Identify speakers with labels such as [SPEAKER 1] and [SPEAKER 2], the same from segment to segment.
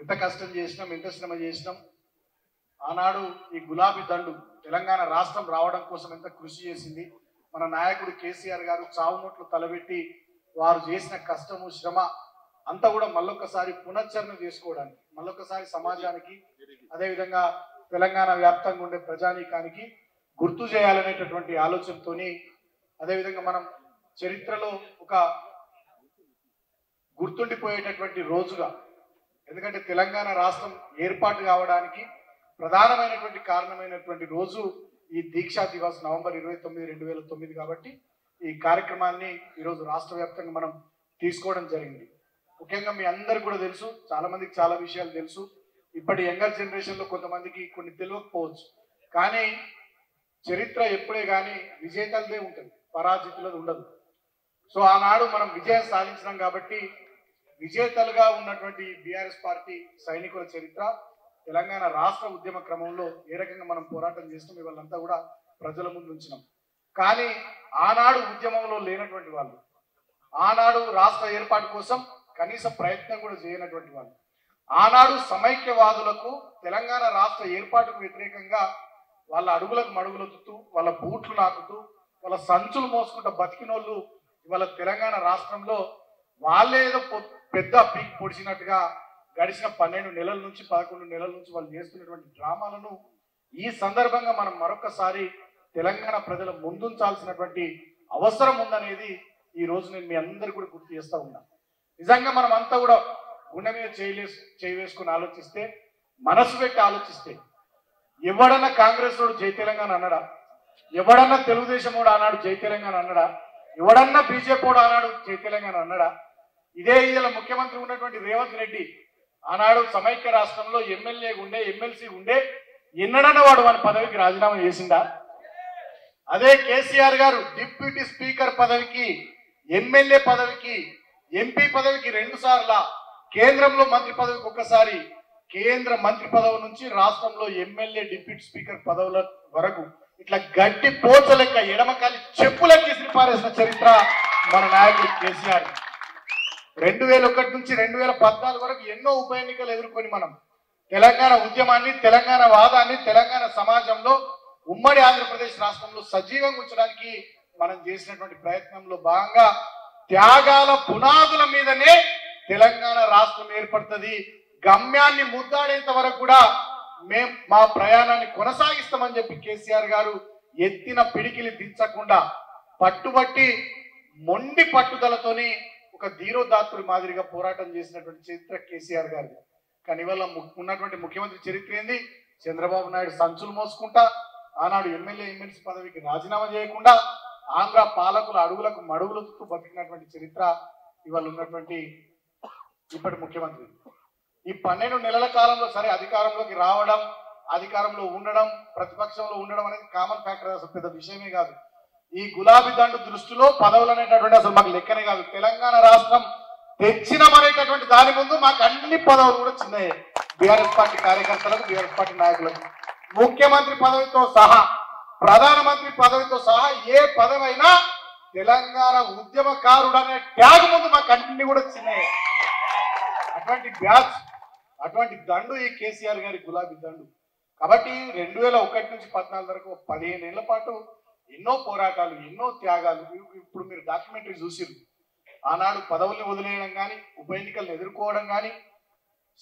[SPEAKER 1] ఎంత కష్టం చేసినాం, ఎంత శ్రమ చేసినాం. ఆనాడు ఈ గులాబీ దండు తెలంగాణ రాష్ట్రం రావడం కోసం ఎంత కృషి చేసింది. మన నాయకుడు కేసీఆర్ గారు చావు నోట్లు తలబెట్టి వారు చేసిన కష్టము శ్రమ అంతా కూడా మళ్ళొక్కసారి పునశ్చరణ చేసుకోవడానికి, మళ్ళొక్కసారి సమాజానికి, అదేవిధంగా తెలంగాణ వ్యాప్తంగా ఉండే ప్రజానీకానికి గుర్తు చేయాలనేటటువంటి ఆలోచనతోని, అదేవిధంగా మనం చరిత్రలో ఒక గుర్తుండిపోయేటటువంటి రోజుగా, ఎందుకంటే తెలంగాణ రాష్ట్రం ఏర్పాటు కావడానికి ప్రధానమైనటువంటి కారణమైనటువంటి రోజు ఈ దీక్షా దివస్ నవంబర్ 29, 2009 కాబట్టి ఈ కార్యక్రమాన్ని ఈరోజు రాష్ట్ర వ్యాప్తంగా మనం తీసుకోవడం జరిగింది. ముఖ్యంగా మీ అందరికీ కూడా తెలుసు, చాలా మందికి చాలా విషయాలు తెలుసు. ఇప్పటి యంగర్ జనరేషన్లో కొంతమందికి కొన్ని తెలియకపోవచ్చు, కానీ చరిత్ర ఎప్పుడే కానీ విజేతలదే ఉంటుంది, పరాజితులది ఉండదు. సో ఆనాడు మనం విజయం సాధించినాం కాబట్టి విజేతలుగా ఉన్నటువంటి బీఆర్ఎస్ పార్టీ సైనికుల చరిత్ర, తెలంగాణ రాష్ట్ర ఉద్యమ క్రమంలో ఏ రకంగా మనం పోరాటం చేస్తాం ఇవాళంతా కూడా ప్రజల ముందు ఉంచినాం. కానీ ఆనాడు ఉద్యమంలో లేనటువంటి వాళ్ళు, ఆనాడు రాష్ట్ర ఏర్పాటు కోసం కనీస ప్రయత్నం కూడా చేయనటువంటి వాళ్ళు, ఆనాడు సమైక్యవాదులకు తెలంగాణ రాష్ట్ర ఏర్పాటుకు వ్యతిరేకంగా వాళ్ళ అడుగులకు మడుగులొత్తుతూ, వాళ్ళ బూట్లు నాకుతూ, వాళ్ళ సంచులు మోసుకుంటూ బతికినోళ్ళు ఇవాళ తెలంగాణ రాష్ట్రంలో వాళ్ళేదో పెద్ద పీక్ పొడిచినట్టుగా గడిచిన 12 నెలల నుంచి 11 నెలల నుంచి వాళ్ళు చేస్తున్నటువంటి డ్రామాలను ఈ సందర్భంగా మనం మరొకసారి తెలంగాణ ప్రజల ముందుంచాల్సినటువంటి అవసరం ఉందనేది ఈ రోజు నేను మీ అందరికీ కూడా గుర్తు చేస్తూ ఉన్నా. నిజంగా మనం అంతా కూడా గుండె మీద చేయి వేసుకుని ఆలోచిస్తే, మనసు పెట్టి ఆలోచిస్తే, ఎవడన్నా కాంగ్రెస్ వాడు జై తెలంగాణ అన్నాడా? ఎవడన్నా తెలుగుదేశం వాడు ఆనాడు జై తెలంగాణ అన్నాడా? ఎవడన్నా బీజేపీ వాడు ఆనాడు జై తెలంగాణ అన్నాడా? ఇదే ఇలా ముఖ్యమంత్రి ఉన్నటువంటి రేవంత్ రెడ్డి ఆనాడు సమైక్య రాష్ట్రంలో ఎమ్మెల్యే ఉండే, ఎమ్మెల్సీ ఉండే, ఎన్నడన్నా వాడు వాని పదవికి రాజీనామా చేసిందా? అదే కేసీఆర్ గారు డిప్యూటీ స్పీకర్ పదవికి, ఎమ్మెల్యే పదవికి, ఎంపీ పదవికి 2 సార్ల, కేంద్రంలో మంత్రి పదవికి ఒక్కసారి, కేంద్ర మంత్రి పదవి నుంచి రాష్ట్రంలో ఎమ్మెల్యే డిప్యూటీ స్పీకర్ పదవుల వరకు ఇట్లా గడ్డి పోచలెక్క ఎడమకాలి చెప్పులెక్కి సిరిపారేసిన చరిత్ర మన నాయకుడు కేసీఆర్. 2001 నుంచి 2014 వరకు ఎన్నో ఉప ఎన్నికలు ఎదుర్కొని మనం తెలంగాణ ఉద్యమాన్ని, తెలంగాణ వాదాన్ని తెలంగాణ సమాజంలో ఉమ్మడి ఆంధ్రప్రదేశ్ రాష్ట్రంలో సజీవంగా ఉంచడానికి మనం చేసినటువంటి ప్రయత్నంలో భాగంగా త్యాగాల పునాదుల మీదనే తెలంగాణ రాష్ట్రం ఏర్పడుతుంది. గమ్యాన్ని ముద్దాడేంత వరకు కూడా మేము మా ప్రయాణాన్ని కొనసాగిస్తామని చెప్పి కేసీఆర్ గారు ఎత్తిన పిడికిలి దించకుండా పట్టుబట్టి మొండి పట్టుదలతోని ఒక ధీరోదాత్తుడి మాదిరిగా పోరాటం చేసినటువంటి చరిత్ర కేసీఆర్ గారు. కానీ ఇవాళ ఉన్నటువంటి ముఖ్యమంత్రి చరిత్ర ఏంది? చంద్రబాబు నాయుడు సంచులు మోసుకుంటా, ఆనాడు ఎమ్మెల్యే, ఎమ్మెల్సీ పదవికి రాజీనామా చేయకుండా ఆంధ్ర పాలకుల అడుగులకు మడుగులతో బతికినటువంటి చరిత్ర ఇవాళ ఉన్నటువంటి ఇప్పటి ముఖ్యమంత్రి. ఈ 12 నెలల కాలంలో సరే అధికారంలోకి రావడం, అధికారంలో ఉండడం, ప్రతిపక్షంలో ఉండడం అనేది కామన్ ఫ్యాక్టర్, అసలు పెద్ద విషయమే కాదు. ఈ గులాబీ దండు దృష్టిలో పదవులు అనేటటువంటి అసలు మాకు లెక్కనే కాదు. తెలంగాణ రాష్ట్రం తెచ్చినమనేటటువంటి దాని ముందు మాకు అన్ని పదవులు కూడా చిన్నయే. బీఆర్ఎస్ పార్టీ కార్యకర్తలకు, బీఆర్ఎస్ పార్టీ నాయకులకు ముఖ్యమంత్రి పదవితో సహా, ప్రధానమంత్రి పదవితో సహా ఏ పదవైనా తెలంగాణ ఉద్యమకారుడు అనే ట్యాగ్ ముందు మాకు అన్ని కూడా చిన్నయే. అటువంటి బ్యాచ్, అటువంటి దండు ఈ కేసీఆర్ గారి గులాబీ దండు. కాబట్టి 2001 నుంచి 2014 వరకు 15 ఏళ్ల పాటు ఎన్నో పోరాటాలు, ఎన్నో త్యాగాలు. ఇప్పుడు మీరు డాక్యుమెంటరీ చూసిరు. ఆనాడు పదవుల్ని వదిలేయడం కానీ, ఉప ఎన్నికలను ఎదుర్కోవడం కానీ,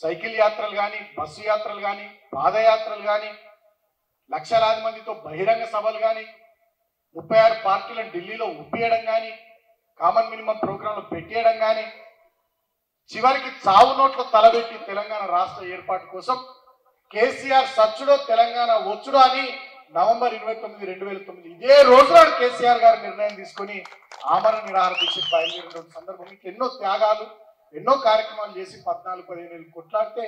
[SPEAKER 1] సైకిల్ యాత్రలు కానీ, బస్సు యాత్రలు కానీ, పాదయాత్రలు కానీ, లక్షలాది మందితో బహిరంగ సభలు కానీ, 36 పార్టీలను ఢిల్లీలో ఒప్పియడం కానీ, కామన్ మినిమం ప్రోగ్రాంలు పెట్టేయడం కానీ, చివరికి చావు నోట్ల తలబెట్టి తెలంగాణ రాష్ట్ర ఏర్పాటు కోసం కేసీఆర్ సచ్చుడో తెలంగాణ వచ్చుడో అని నవంబర్ 29, 2009 ఇదే రోజు నాడు కేసీఆర్ గారు నిర్ణయం తీసుకొని ఆమరణ నిరాహార దీక్ష బయలుదేరిన సందర్భంలో ఎన్నో త్యాగాలు, ఎన్నో కార్యక్రమాలు చేసి 14-15 ఏళ్ళు కొట్లాడితే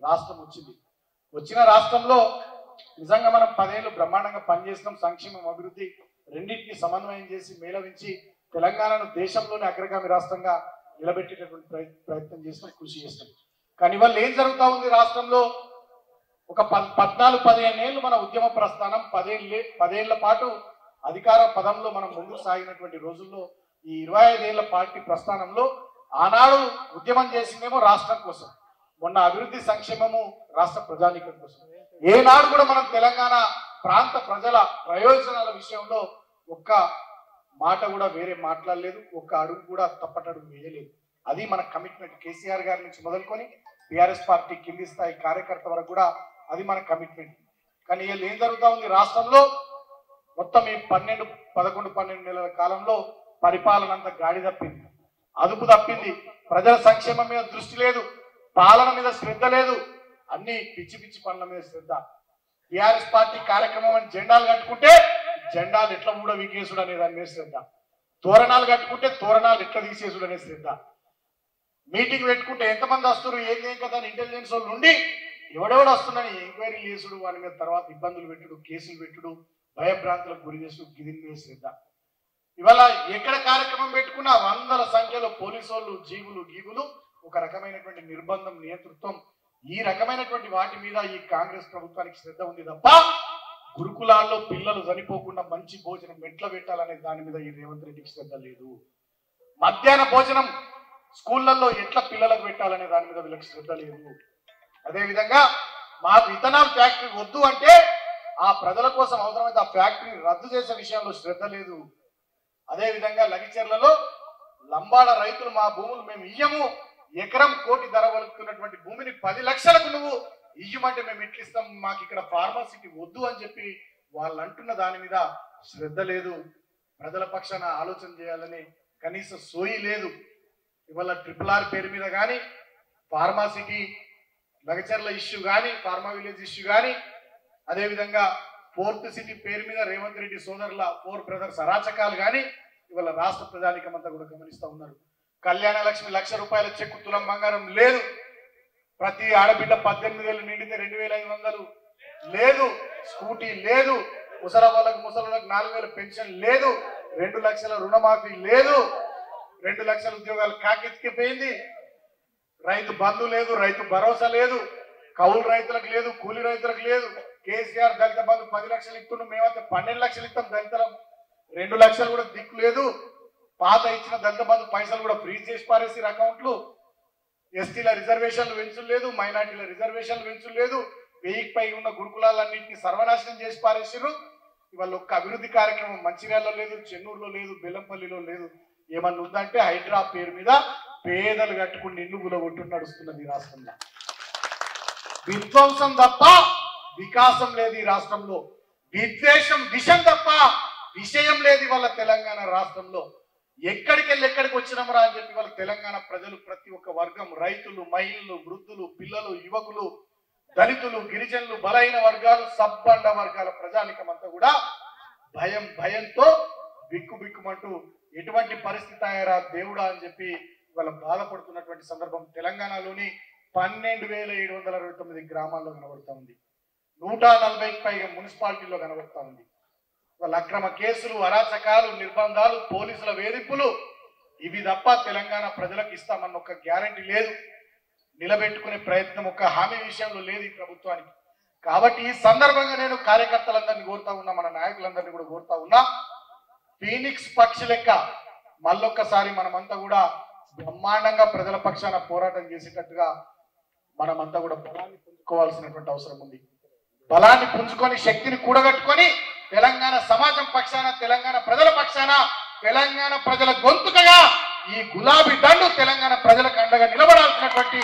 [SPEAKER 1] రాష్ట్రం వచ్చింది. వచ్చిన రాష్ట్రంలో నిజంగా మనం 10 ఏళ్ళు బ్రహ్మాండంగా పనిచేసినాం. సంక్షేమం, అభివృద్ధి రెండింటిని సమన్వయం చేసి మేళవించి తెలంగాణను దేశంలోనే అగ్రగామి రాష్ట్రంగా నిలబెట్టేటటువంటి ప్రయత్నం చేసినాం, కృషి చేసినాం. కానీ ఇవాళ ఏం జరుగుతూ ఉంది రాష్ట్రంలో? ఒక 14-15 ఏళ్ళు మన ఉద్యమ ప్రస్థానం, 10 ఏళ్ల పాటు అధికార పదంలో మనం ముందుకు సాగినటువంటి రోజుల్లో ఈ 25 ఏళ్ల పార్టీ ప్రస్థానంలో ఆనాడు ఉద్యమం చేసిందేమో రాష్ట్రం కోసం, మొన్న అభివృద్ధి సంక్షేమము రాష్ట్ర ప్రజానీకం కోసం. ఏనాడు కూడా మనం తెలంగాణ ప్రాంత ప్రజల ప్రయోజనాల విషయంలో ఒక్క మాట కూడా వేరే మాట్లాడలేదు, ఒక్క అడుగు కూడా తప్పటడుగు వేయలేదు. అది మన కమిట్మెంట్. కేసీఆర్ గారి నుంచి మొదలుకొని టీఆర్ఎస్ పార్టీ కింది స్థాయి కార్యకర్త వరకు కూడా అది మన కమిట్మెంట్. కానీ వీళ్ళు ఏం జరుగుతూ ఉంది రాష్ట్రంలో? మొత్తం ఈ 11-12 నెలల కాలంలో పరిపాలన అంతా గాడి తప్పింది, అదుపు తప్పింది. ప్రజల సంక్షేమం మీద దృష్టి లేదు, పాలన మీద శ్రద్ధ లేదు, అన్ని పిచ్చి పిచ్చి పనుల మీద శ్రద్ధ. టీఆర్ఎస్ పార్టీ కార్యక్రమం అని జెండాలు కట్టుకుంటే జెండాలు ఎట్లా కూడా వికేసుడు అనే దాని మీద శ్రద్ధ, తోరణాలు కట్టుకుంటే తోరణాలు ఎట్లా తీసేసుడు అనే శ్రద్ధ, మీటింగ్ పెట్టుకుంటే ఎంతమంది వస్తారు ఏం కదా అని ఇంటెలిజెన్స్ వాళ్ళు ఉండి ఎవడెవడు వస్తుందని ఎంక్వైరీలు చేసుడు, వాని మీద తర్వాత ఇబ్బందులు పెట్టుడు, కేసులు పెట్టుడు, భయభ్రాంతులకు గురి చేసుడు, గిది మీద శ్రద్ధ. ఇవాళ ఎక్కడ కార్యక్రమం పెట్టుకున్నా వందల సంఖ్యలో పోలీసు వాళ్ళు జీవులు గీవులు, ఒక రకమైనటువంటి నిర్బంధం, నియంతృత్వం, ఈ రకమైనటువంటి వాటి మీద ఈ కాంగ్రెస్ ప్రభుత్వానికి శ్రద్ధ ఉంది తప్ప గురుకులాల్లో పిల్లలు చనిపోకుండా మంచి భోజనం ఎట్లా పెట్టాలనే దాని మీద ఈ రేవంత్ రెడ్డికి శ్రద్ధ లేదు. మధ్యాహ్న భోజనం స్కూళ్లలో ఎట్లా పిల్లలకు పెట్టాలనే దాని మీద వీళ్ళకి శ్రద్ధ లేదు. అదేవిధంగా మాకు ఇథనాల్ ఫ్యాక్టరీ వద్దు అంటే ఆ ప్రజల కోసం అవసరమైతే ఆ ఫ్యాక్టరీని రద్దు చేసే విషయంలో శ్రద్ధ లేదు. అదేవిధంగా లగిచెర్లలో లంబాడ రైతులు మా భూములు మేము ఇయ్యము, ఎకరం కోటి ధర వలుకుతున్నటువంటి భూమిని 10 లక్షలకు నువ్వు ఇయ్యమంటే మేము ఎట్లిస్తాం, మాకు ఇక్కడ ఫార్మసిటీ వద్దు అని చెప్పి వాళ్ళు అంటున్న దాని మీద శ్రద్ధ లేదు. ప్రజల పక్షాన ఆలోచన చేయాలని కనీస సోయి లేదు. ఇవాళ RRR పేరు మీద కానీ ఫార్మాసిటీ లగచర్ల ఇష్యూ కానీ ఫార్మా విలేజ్ ఇష్యూ కానీ అదేవిధంగా 4th సిటీ పేరు మీద రేవంత్ రెడ్డి సోదరుల 4 బ్రదర్స్ అరాచకాలు కానీ ఇవాళ రాష్ట్ర ప్రజానికం అంతా కూడా గమనిస్తూ ఉన్నారు. కళ్యాణ లక్ష్మి ₹1,00,000 చెక్కు తులం బంగారం లేదు, ప్రతి ఆడబిడ్డ 18,000 నిండితే 2,500 లేదు, స్కూటీ లేదు, ముసలి వాళ్ళకు 4,000 పెన్షన్ లేదు, 2 లక్షల రుణమాఫీ లేదు, 2 లక్షల ఉద్యోగాలు కాకెత్తికిపోయింది, రైతు బంధు లేదు, రైతు భరోసా లేదు, కౌలు రైతులకు లేదు, కూలి రైతులకు లేదు. కేసీఆర్ దళిత బంధు 10 లక్షలు ఇస్తున్నాం, మేమైతే 12 లక్షలు ఇస్తాం దళితులం, 2 లక్షలు కూడా దిక్కు లేదు. పాత ఇచ్చిన దళిత బంధు పైసలు కూడా ఫ్రీజ్ చేసి పారేసి అకౌంట్లు. ఎస్టీల రిజర్వేషన్లు పెంచులు లేదు, మైనార్టీల రిజర్వేషన్లు పెంచులు లేదు, 1000కి పై ఉన్న గురుకులాలన్నింటినీ సర్వనాశనం చేసి పారేసారు. ఇవాళ ఒక్క అభివృద్ధి కార్యక్రమం మంచిర్యాలలో లేదు, చెన్నూరులో లేదు, బెల్లంపల్లిలో లేదు. ఏమన్నా ఉందంటే హైడ్రా పేరు మీద పేదలు కట్టుకుని ఇల్లు గులగొట్టు నడుస్తున్నది ఈ రాష్ట్రంలో. విధ్వంసం తప్ప వికాసం లేదు ఈ రాష్ట్రంలో, విద్వేషం విషం తప్ప విషయం లేదు ఇవాళ తెలంగాణ రాష్ట్రంలో. ఎక్కడికి వచ్చినామరా అని చెప్పి వాళ్ళ తెలంగాణ ప్రజలు ప్రతి ఒక్క వర్గం, రైతులు, మహిళలు, వృద్ధులు, పిల్లలు, యువకులు, దళితులు, గిరిజనులు, బలహీన వర్గాలు, సబ్బండ వర్గాల ప్రజానికం అంతా కూడా భయంతో బిక్కుమంటూ ఎటువంటి పరిస్థితి అయ్యారా దేవుడా అని చెప్పి వాళ్ళ బాధపడుతున్నటువంటి సందర్భం తెలంగాణలోని 12,729 గ్రామాల్లో కనబడుతూ ఉంది, 140కి పైగా మున్సిపాలిటీల్లో కనబడుతూ ఉంది. వాళ్ళ అక్రమ కేసులు, అరాచకాలు, నిర్బంధాలు, పోలీసుల వేధింపులు, ఇవి తప్ప తెలంగాణ ప్రజలకు ఇస్తామన్న ఒక గ్యారంటీ లేదు, నిలబెట్టుకునే ప్రయత్నం ఒక హామీ విషయంలో లేదు ఈ ప్రభుత్వానికి. కాబట్టి ఈ సందర్భంగా నేను కార్యకర్తలందరినీ కోరుతా ఉన్నా, మన నాయకులందరినీ కూడా కోరుతా ఉన్నా, ఫీనిక్స్ పక్షి లెక్క మళ్ళొక్కసారి మనమంతా కూడా బ్రహ్మాండంగా ప్రజల పక్షాన పోరాటం చేసేటట్టుగా మనమంతా కూడా బలాన్ని పుంజుకోవాల్సినటువంటి అవసరం ఉంది. బలాన్ని పుంజుకొని శక్తిని కూడగట్టుకొని తెలంగాణ సమాజం పక్షాన, తెలంగాణ ప్రజల పక్షాన, తెలంగాణ ప్రజల గొంతుకగా ఈ గులాబీ దండు తెలంగాణ ప్రజలకు అండగా నిలబడాల్సినటువంటి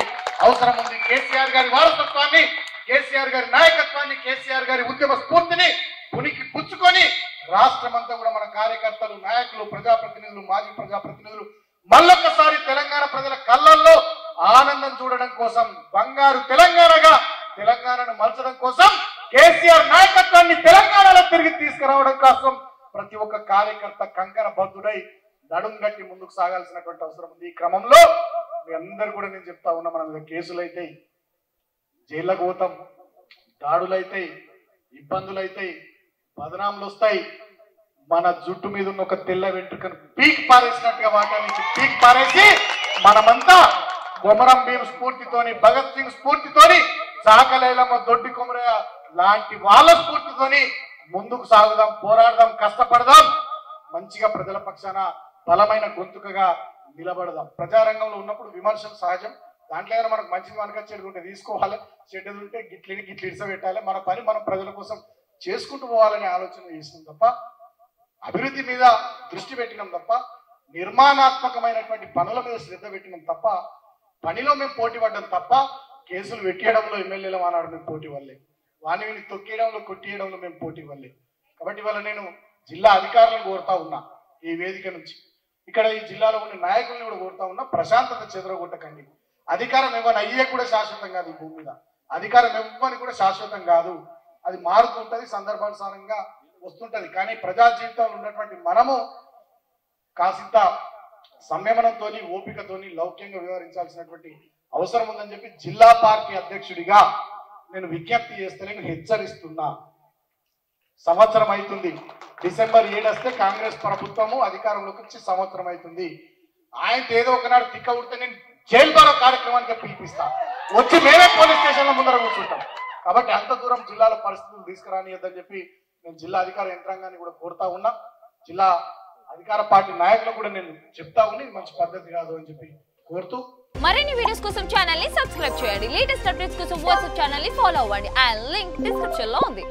[SPEAKER 1] అవసరం ఉంది. కేసీఆర్ గారి వారసత్వాన్ని, కేసీఆర్ గారి నాయకత్వాన్ని, కేసీఆర్ గారి ఉద్యమ స్ఫూర్తిని పునికి పుచ్చుకొని రాష్ట్రమంతా కూడా మన కార్యకర్తలు, నాయకులు, ప్రజాప్రతినిధులు, మాజీ ప్రజాప్రతినిధులు మళ్ళొక్కసారి తెలంగాణ ప్రజల కళ్ళల్లో ఆనందం చూడడం కోసం, బంగారు తెలంగాణగా తెలంగాణను మలచడం కోసం, కేసీఆర్ నాయకత్వాన్ని తెలంగాణలో తిరిగి తీసుకురావడం కోసం ప్రతి ఒక్క కార్యకర్త కంకర బద్దుడై నడుం గట్టి ముందుకు సాగాల్సినటువంటి అవసరం ఉంది. ఈ క్రమంలో మీ అందరు కూడా నేను చెప్తా ఉన్నా, మన మీద కేసులు అయితాయి, జైళ్ళకు పోతాం, దాడులు అవుతాయి, ఇబ్బందులు అవుతాయి, బదనాములు వస్తాయి. మన జుట్టు మీద ఉన్న ఒక తెల్ల వెంట్రుకను పీక్ పారేసినట్టుగా వాటానికి పీక్ పారేసి మనమంతా కొమరం భీం స్ఫూర్తితోని, భగత్ సింగ్ స్ఫూర్తితోని, చాకలైలమ్మ, దొడ్డి కొమరయ్య లాంటి వాళ్ళ స్ఫూర్తితోని ముందుకు సాగుదాం, పోరాడదాం, కష్టపడదాం, మంచిగా ప్రజల పక్షాన బలమైన గొంతుకగా నిలబడదాం. ప్రజారంగంలో ఉన్నప్పుడు విమర్శలు సహజం, దాంట్లో ఏదైనా మనకు మంచిది మనక చెడు ఉంటే తీసుకోవాలి, చెడ్డది ఉంటే గిట్లని గిట్లు ఇడిసబెట్టాలి, మన పని మనం ప్రజల కోసం చేసుకుంటూ పోవాలనే ఆలోచన చేసినాం తప్ప, అభివృద్ధి మీద దృష్టి పెట్టినాం తప్ప, నిర్మాణాత్మకమైనటువంటి పనుల మీద శ్రద్ధ పెట్టినాం తప్ప, పనిలో మేము పోటీ పడ్డాం తప్ప, కేసులు పెట్టేయడంలో ఎమ్మెల్యేల మానాడు మేము పోటీ వల్లే, వాణిని తొక్కేయడంలో కొట్టేయడంలో మేము పోటీ వల్లే. కాబట్టి ఇవాళ నేను జిల్లా అధికారులను కోరుతా ఉన్నా, ఈ వేదిక నుంచి ఇక్కడ ఈ జిల్లాలో ఉన్న నాయకులను కూడా కోరుతా ఉన్నా, ప్రశాంతత చెదరగొట్టకండి. అధికారం ఇవ్వని అయ్యే కూడా శాశ్వతం కాదు, ఈ భూమి మీద అధికారం ఇవ్వని కూడా శాశ్వతం కాదు, అది మారుతుంటది, సందర్భానుసారంగా వస్తుంటది. కానీ ప్రజా జీవితంలో ఉన్నటువంటి మనము కాసింత సంయమనంతో ఓపికతోని లౌక్యంగా వ్యవహరించాల్సినటువంటి అవసరం ఉందని చెప్పి జిల్లా పార్టీ అధ్యక్షుడిగా నేను విజ్ఞప్తి చేస్తే, నేను హెచ్చరిస్తున్నా. సంవత్సరం అవుతుంది, డిసెంబర్ 7 వస్తే కాంగ్రెస్ ప్రభుత్వము అధికారంలోకి వచ్చి సంవత్సరం అవుతుంది. ఆయనతో ఏదో ఒకనాడు తిక్క ఉడితే నేను జైలు బారో కార్యక్రమానికి పిలిపిస్తా, వచ్చి మేమే పోలీస్ స్టేషన్ల ముందర కూర్చుంటాం. కాబట్టి అంత దూరం జిల్లాలో పరిస్థితులు తీసుకురానియద్దని చెప్పి నేను జిల్లా అధికార యంత్రాంగాన్ని కూడా కోరుతా ఉన్నా. జిల్లా అధికార పార్టీ నాయకులకు కూడా నేను చెప్తా ఉన్నా, ఇది మంచి పద్ధతి కాదు అని చెప్పి కోరుతూ,
[SPEAKER 2] మరిన్ని వీడియోస్ కోసం ఛానల్ ని సబ్స్క్రైబ్ చేయండి. లేటెస్ట్ అప్డేట్స్ కోసం వాట్సాప్ ఛానల్ ని ఫాలో అవ్వండి. ఆ లింక్ డిస్క్రిప్షన్ లో ఉంది.